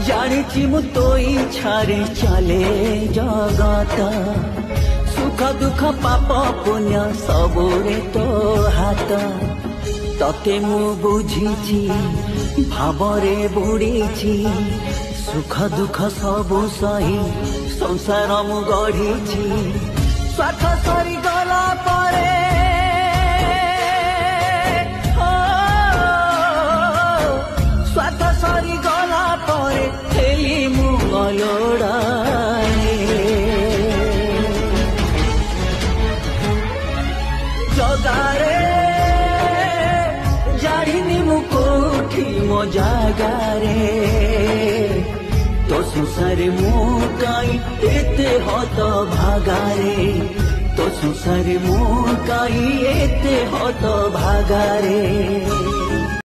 जानी मु तो इच्छारे चले जगत सुख दुख पाप पुण्य सबुरे तो हाथ तते मु बुझीची भावरे बुड़ीची सुख दुख सबु सही संसार मु गढ़ीची स्वार्थ सरी गला परे स्वार्थ सरी गला परे हेली मु गलोड़ाए जगारे जानी मु कोठी मो जागारे तो संसार मु काई एते हत भागारे तो संसार मु काई एते हत भागारे।